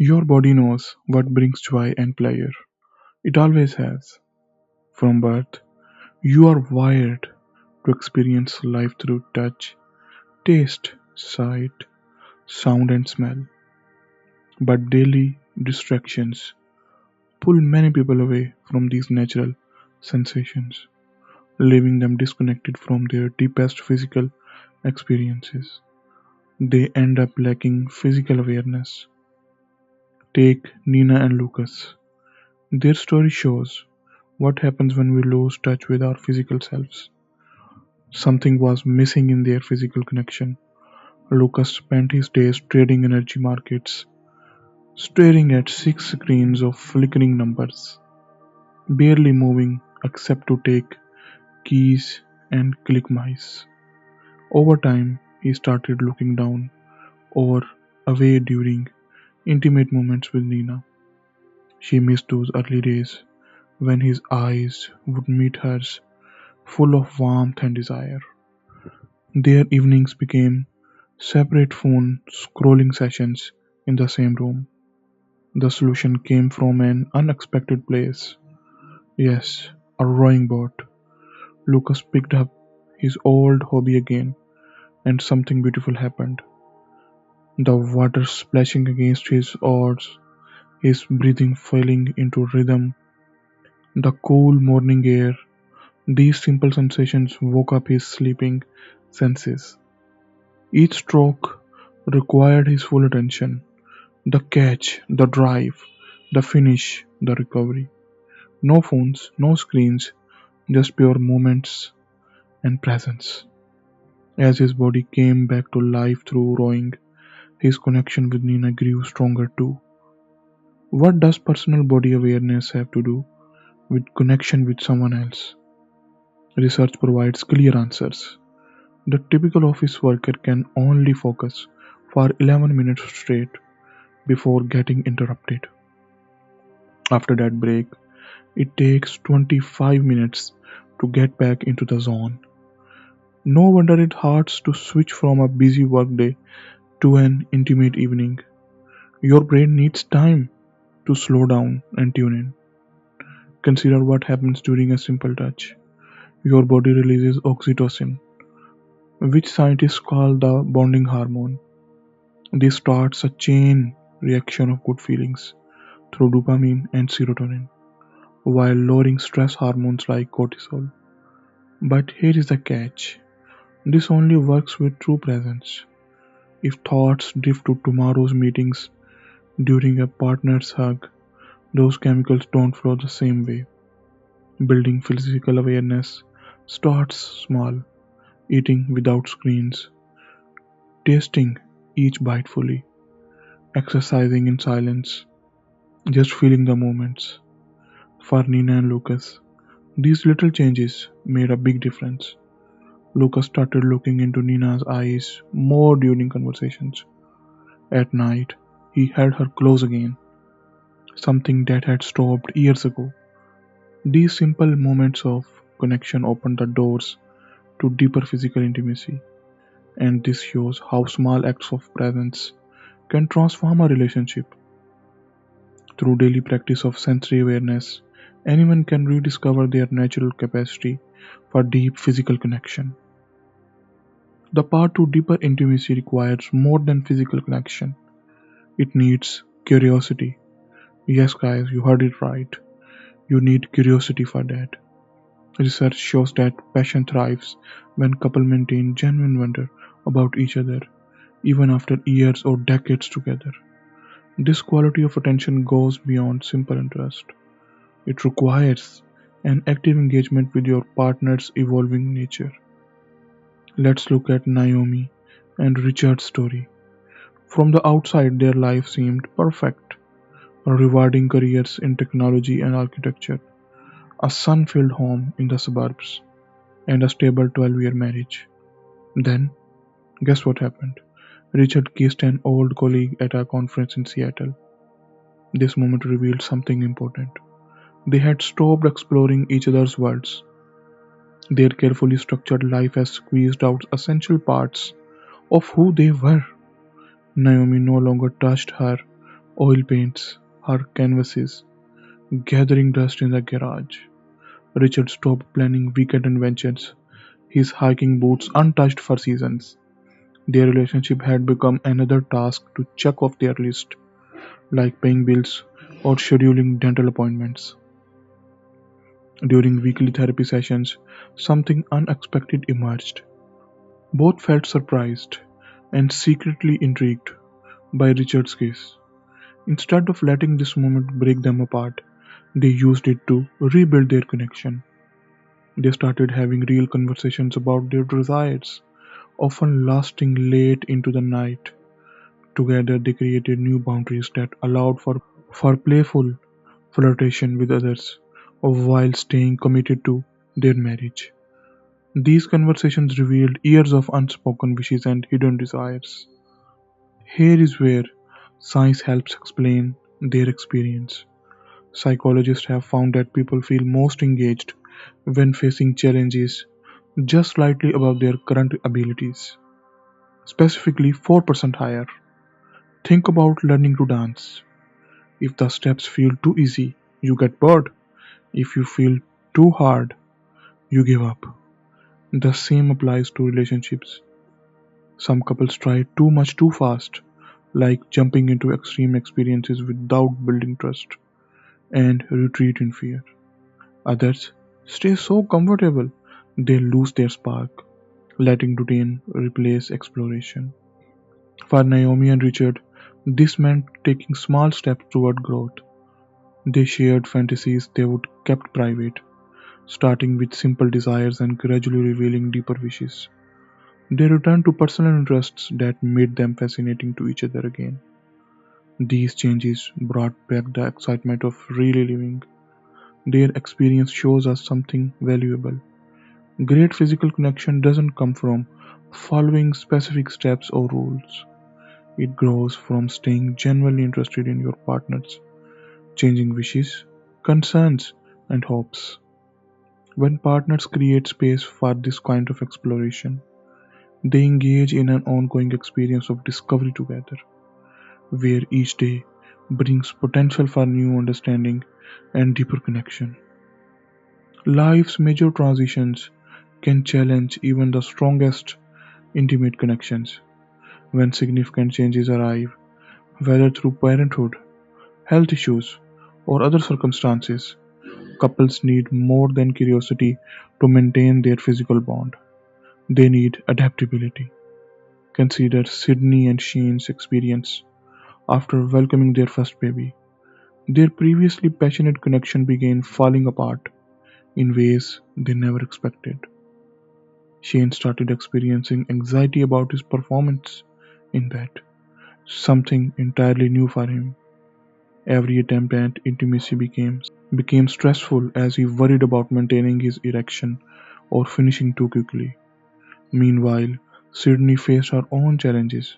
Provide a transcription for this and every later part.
Your body knows what brings joy and pleasure. It always has. From birth, you are wired to experience life through touch, taste, sight, sound, and smell. But daily distractions pull many people away from these natural sensations, leaving them disconnected from their deepest physical experiences. They end up lacking physical awareness. Take Nina and Lucas. Their story shows what happens when we lose touch with our physical selves. Something was missing in their physical connection. Lucas spent his days trading energy markets, staring at six screens of flickering numbers, barely moving except to take keys and click mice. Over time, he started looking down or away during intimate moments with Nina. She missed those early days when his eyes would meet hers, full of warmth and desire. Their evenings became separate phone scrolling sessions in the same room. The solution came from an unexpected place. Yes, a rowing boat. Lucas picked up his old hobby again, and something beautiful happened. The water splashing against his oars, his breathing falling into rhythm, the cool morning air, these simple sensations woke up his sleeping senses. Each stroke required his full attention. The catch, the drive, the finish, the recovery. No phones, no screens, just pure moments and presence. As his body came back to life through rowing, his connection with Nina grew stronger too. What does personal body awareness have to do with connection with someone else? Research provides clear answers. The typical office worker can only focus for 11 minutes straight before getting interrupted. After that break, it takes 25 minutes to get back into the zone. No wonder it's hard to switch from a busy workday to an intimate evening. Your brain needs time to slow down and tune in. Consider what happens during a simple touch. Your body releases oxytocin, which scientists call the bonding hormone. This starts a chain reaction of good feelings through dopamine and serotonin, while lowering stress hormones like cortisol. But here is the catch: this only works with true presence. If thoughts drift to tomorrow's meetings during a partner's hug, those chemicals don't flow the same way. Building physical awareness starts small, eating without screens, tasting each bite fully, exercising in silence, just feeling the moments. For Nina and Lucas, these little changes made a big difference. Lucas started looking into Nina's eyes more during conversations. At night, he held her close again, something that had stopped years ago. These simple moments of connection opened the doors to deeper physical intimacy, and this shows how small acts of presence can transform a relationship. Through daily practice of sensory awareness, anyone can rediscover their natural capacity for deep physical connection. The path to deeper intimacy requires more than physical connection. It needs curiosity. Yes, guys, you heard it right. You need curiosity for that. Research shows that passion thrives when couples maintain genuine wonder about each other, even after years or decades together. This quality of attention goes beyond simple interest. It requires an active engagement with your partner's evolving nature. Let's look at Naomi and Richard's story. From the outside, their life seemed perfect: rewarding careers in technology and architecture, a sun filled home in the suburbs, and a stable 12-year marriage. Then, guess what happened? Richard kissed an old colleague at a conference in Seattle. This moment revealed something important. They had stopped exploring each other's worlds. Their carefully structured life has squeezed out essential parts of who they were. Naomi no longer touched her Oil paints her canvases, gathering dust in the garage. Richard stopped planning weekend adventures, his hiking boots untouched for seasons. Their relationship had become another task to check off their list, like paying bills or scheduling dental appointments. During weekly therapy sessions, something unexpected emerged. Both felt surprised and secretly intrigued by Richard's case. Instead of letting this moment break them apart, they used it to rebuild their connection. They started having real conversations about their desires, often lasting late into the night. Together, they created new boundaries that allowed for playful flirtation with others while staying committed to their marriage. These conversations revealed years of unspoken wishes and hidden desires. Here is where science helps explain their experience. Psychologists have found that people feel most engaged when facing challenges just slightly above their current abilities, specifically 4% higher. Think about learning to dance. If the steps feel too easy, you get bored. If you feel too hard, you give up. The same applies to relationships. Some couples try too much too fast, like jumping into extreme experiences without building trust, and retreat in fear. Others stay so comfortable they lose their spark, letting routine replace exploration. For Naomi and Richard, this meant taking small steps toward growth. They shared fantasies they would kept private, starting with simple desires and gradually revealing deeper wishes. They returned to personal interests that made them fascinating to each other again. These changes brought back the excitement of really living. Their experience shows us something valuable. Great physical connection doesn't come from following specific steps or rules. It grows from staying genuinely interested in your partner's changing wishes, concerns, and hopes. When partners create space for this kind of exploration, they engage in an ongoing experience of discovery together, where each day brings potential for new understanding and deeper connection. Life's major transitions can challenge even the strongest intimate connections. When significant changes arrive, whether through parenthood, health issues, or other circumstances, couples need more than curiosity to maintain their physical bond. They need adaptability. Consider Sydney and Shane's experience after welcoming their first baby. Their previously passionate connection began falling apart in ways they never expected. Shane started experiencing anxiety about his performance in bed, something entirely new for him. Every attempt at intimacy became stressful as he worried about maintaining his erection or finishing too quickly. Meanwhile, Sydney faced her own challenges: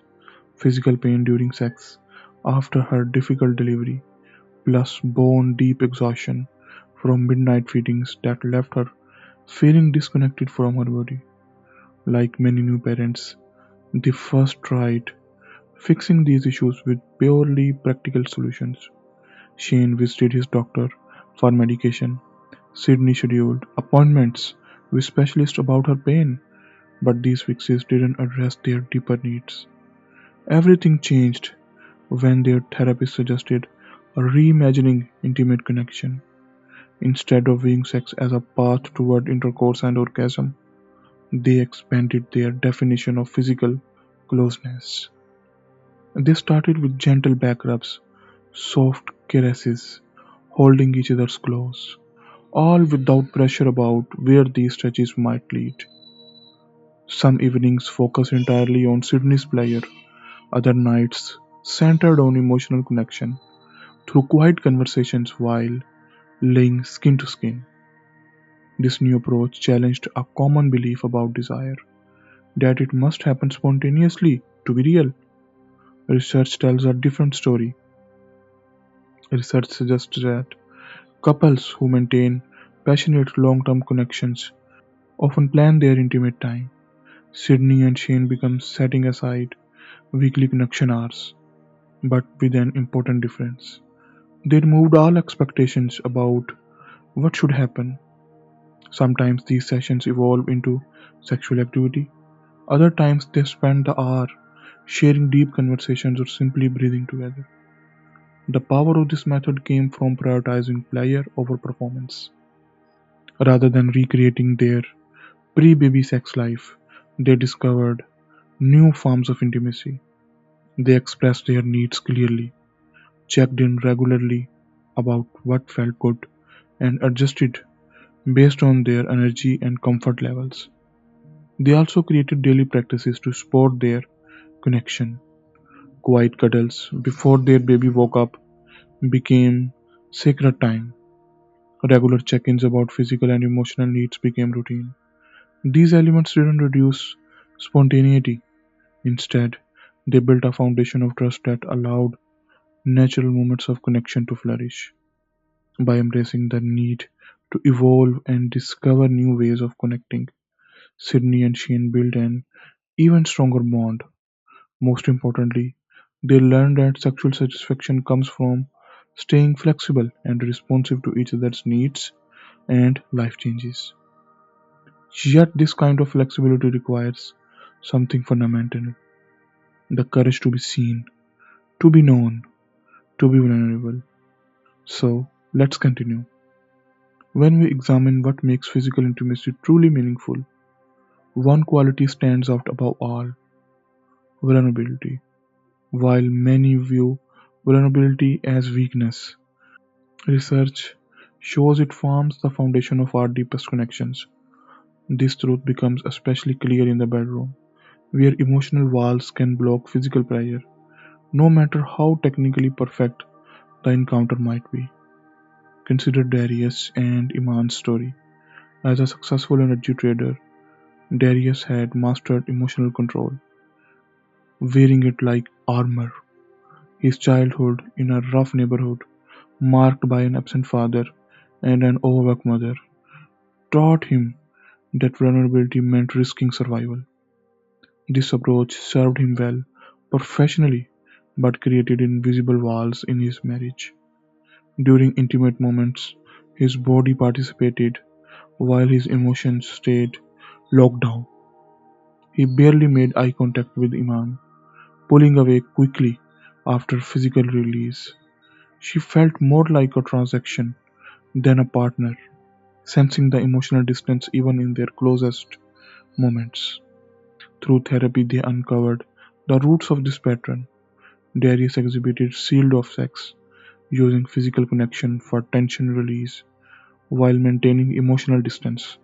physical pain during sex, after her difficult delivery, plus bone deep exhaustion from midnight feedings that left her feeling disconnected from her body. Like many new parents, they first tried fixing these issues with purely practical solutions. Shane visited his doctor for medication. Sydney scheduled appointments with specialists about her pain, but these fixes didn't address their deeper needs. Everything changed when their therapist suggested reimagining intimate connection. Instead of viewing sex as a path toward intercourse and orgasm, they expanded their definition of physical closeness. They started with gentle back rubs, soft caresses, holding each other close, all without pressure about where these stretches might lead. Some evenings focused entirely on Sydney's pleasure, other nights centered on emotional connection through quiet conversations while laying skin to skin. This new approach challenged a common belief about desire, that it must happen spontaneously to be real. Research tells a different story. Research suggests that couples who maintain passionate long term connections often plan their intimate time. Sydney and Shane become setting aside weekly connection hours, but with an important difference. They removed all expectations about what should happen. Sometimes these sessions evolve into sexual activity, other times they spend the hour sharing deep conversations or simply breathing together. The power of this method came from prioritizing pleasure over performance. Rather than recreating their pre baby sex life, they discovered new forms of intimacy. They expressed their needs clearly, checked in regularly about what felt good, and adjusted based on their energy and comfort levels. They also created daily practices to support their connection. Quiet cuddles before their baby woke up became sacred time. Regular check ins about physical and emotional needs became routine. These elements didn't reduce spontaneity. Instead, they built a foundation of trust that allowed natural moments of connection to flourish. By embracing the need to evolve and discover new ways of connecting, Sydney and Shane built an even stronger bond. Most importantly, they learned that sexual satisfaction comes from staying flexible and responsive to each other's needs and life changes. Yet, this kind of flexibility requires something fundamental: the courage to be seen, to be known, to be vulnerable. So, let's continue. When we examine what makes physical intimacy truly meaningful, one quality stands out above all: vulnerability. While many view vulnerability as weakness, research shows it forms the foundation of our deepest connections. This truth becomes especially clear in the bedroom, where emotional walls can block physical pressure, no matter how technically perfect the encounter might be. Consider Darius and Iman's story. As a successful energy trader, Darius had mastered emotional control, wearing it like armor. His childhood in a rough neighborhood, marked by an absent father and an overworked mother, taught him that vulnerability meant risking survival. This approach served him well professionally but created invisible walls in his marriage. During intimate moments, his body participated while his emotions stayed locked down. He barely made eye contact with Iman, pulling away quickly after physical release. She felt more like a transaction than a partner, sensing the emotional distance even in their closest moments. Through therapy, they uncovered the roots of this pattern. Darius exhibited sealed off sex, using physical connection for tension release while maintaining emotional distance.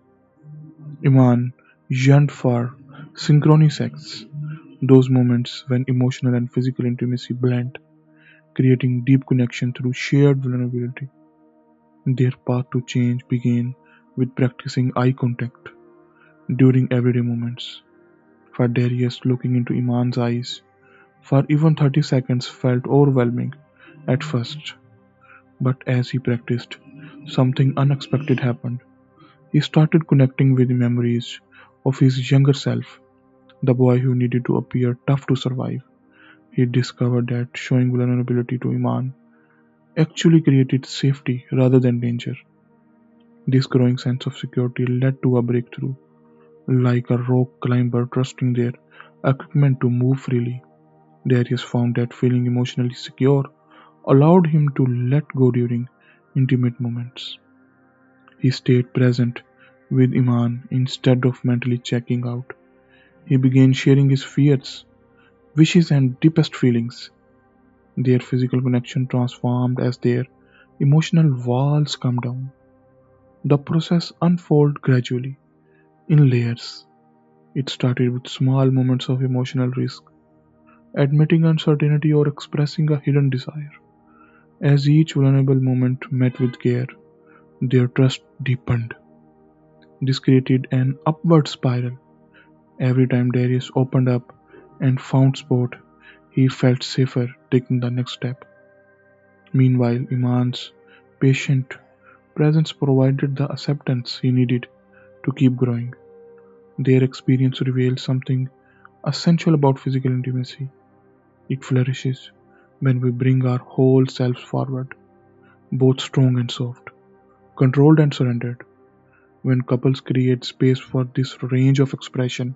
Iman yearned for synchrony sex, those moments when emotional and physical intimacy blend, creating deep connection through shared vulnerability. Their path to change began with practicing eye contact during everyday moments. For Darius, looking into Iman's eyes for even 30 seconds felt overwhelming at first, but as he practiced, something unexpected happened. He started connecting with memories of his younger self, the boy who needed to appear tough to survive. He discovered that showing vulnerability to Iman actually created safety rather than danger. This growing sense of security led to a breakthrough, like a rock climber trusting their equipment to move freely. Darius found that feeling emotionally secure allowed him to let go during intimate moments. He stayed present with Iman instead of mentally checking out. He began sharing his fears, wishes, and deepest feelings. Their physical connection transformed as their emotional walls come down. The process unfolded gradually, in layers. It started with small moments of emotional risk, admitting uncertainty or expressing a hidden desire. As each vulnerable moment met with care, their trust deepened. This created an upward spiral. Every time Darius opened up and found support, he felt safer taking the next step. Meanwhile, Iman's patient presence provided the acceptance he needed to keep growing. Their experience revealed something essential about physical intimacy. It flourishes when we bring our whole selves forward, both strong and soft, controlled and surrendered. When couples create space for this range of expression,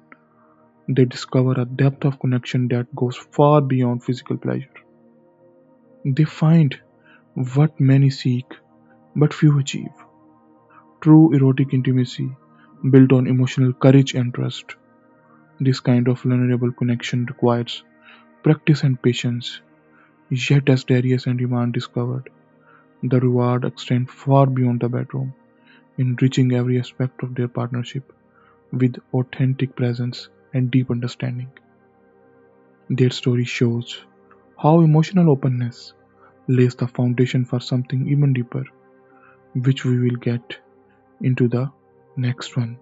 they discover a depth of connection that goes far beyond physical pleasure. They find what many seek but few achieve: true erotic intimacy built on emotional courage and trust. This kind of vulnerable connection requires practice and patience, yet, as Darius and Iman discovered, the reward extends far beyond the bedroom, enriching every aspect of their partnership with authentic presence and deep understanding. Their story shows how emotional openness lays the foundation for something even deeper, which we will get into the next one.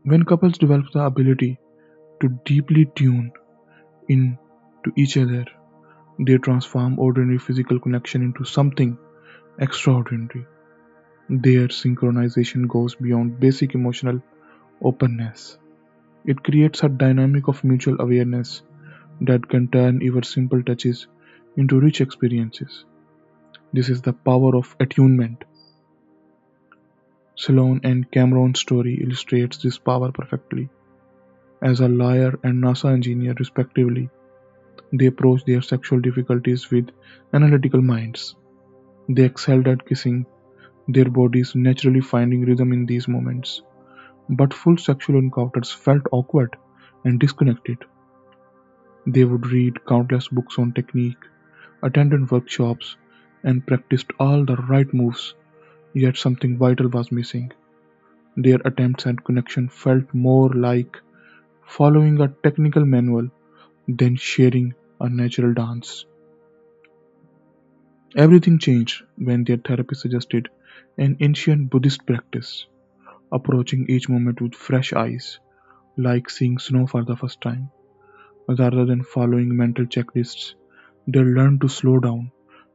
When couples develop the ability to deeply tune in to each other, they transform ordinary physical connection into something extraordinary. Their synchronization goes beyond basic emotional openness. It creates a dynamic of mutual awareness that can turn even simple touches into rich experiences. This is the power of attunement. Sloane and Cameron's story illustrates this power perfectly. As a lawyer and NASA engineer, respectively, they approached their sexual difficulties with analytical minds. They excelled at kissing, their bodies naturally finding rhythm in these moments. But full sexual encounters felt awkward and disconnected. They would read countless books on technique, attended workshops, and practiced all the right moves, yet something vital was missing. Their attempts at connection felt more like following a technical manual than sharing a natural dance. Everything changed when their therapist suggested an ancient Buddhist practice, approaching each moment with fresh eyes, like seeing snow for the first time. Rather than following mental checklists, they learned to slow down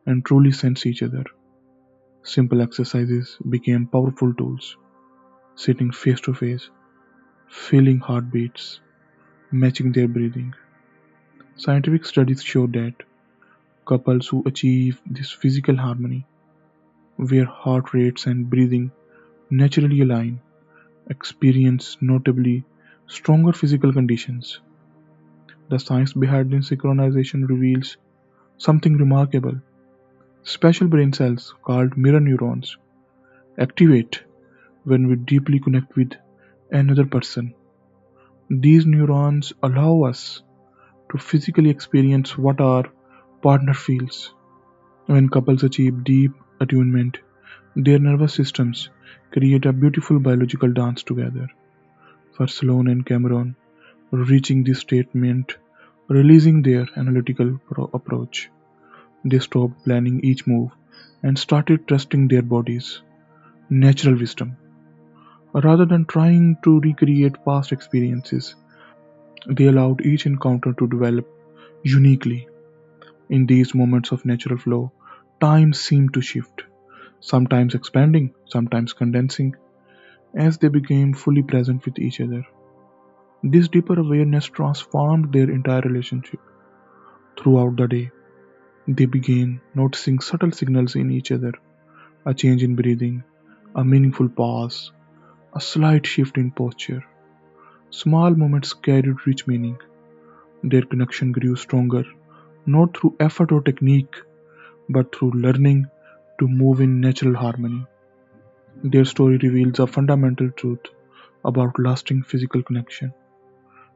and truly sense each other. Simple exercises became powerful tools, sitting face to face, feeling heartbeats, matching their breathing. Scientific studies show that couples who achieve this physical harmony, where heart rates and breathing naturally align, experience notably stronger physical conditions. The science behind this synchronization reveals something remarkable. Special brain cells called mirror neurons activate when we deeply connect with another person. These neurons allow us to physically experience what our partner feels. When couples achieve deep attunement, their nervous systems create a beautiful biological dance together. For Sloan and Cameron, reaching this state meant releasing their analytical approach. They stopped planning each move and started trusting their bodies' natural wisdom. Rather than trying to recreate past experiences, they allowed each encounter to develop uniquely. In these moments of natural flow, time seemed to shift, sometimes expanding, sometimes condensing, as they became fully present with each other. This deeper awareness transformed their entire relationship. Throughout the day, they began noticing subtle signals in each other: a change in breathing, a meaningful pause, a slight shift in posture. Small moments carried rich meaning. Their connection grew stronger, not through effort or technique, but through learning to move in natural harmony. Their story reveals a fundamental truth about lasting physical connection.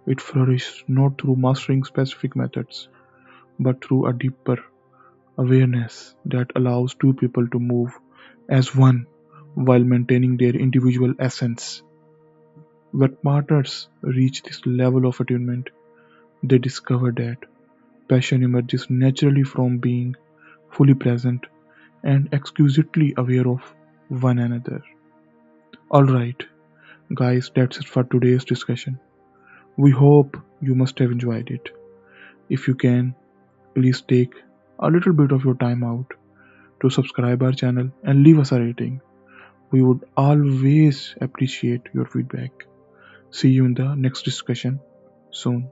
It flourishes not through mastering specific methods, but through a deeper awareness that allows two people to move as one while maintaining their individual essence. When partners reach this level of attunement, they discover that passion emerges naturally from being fully present and exquisitely aware of one another. Alright, guys, that's it for today's discussion. We hope you must have enjoyed it. If you can, please take a little bit of your time out to subscribe our channel and leave us a rating. We would always appreciate your feedback. See you in the next discussion soon.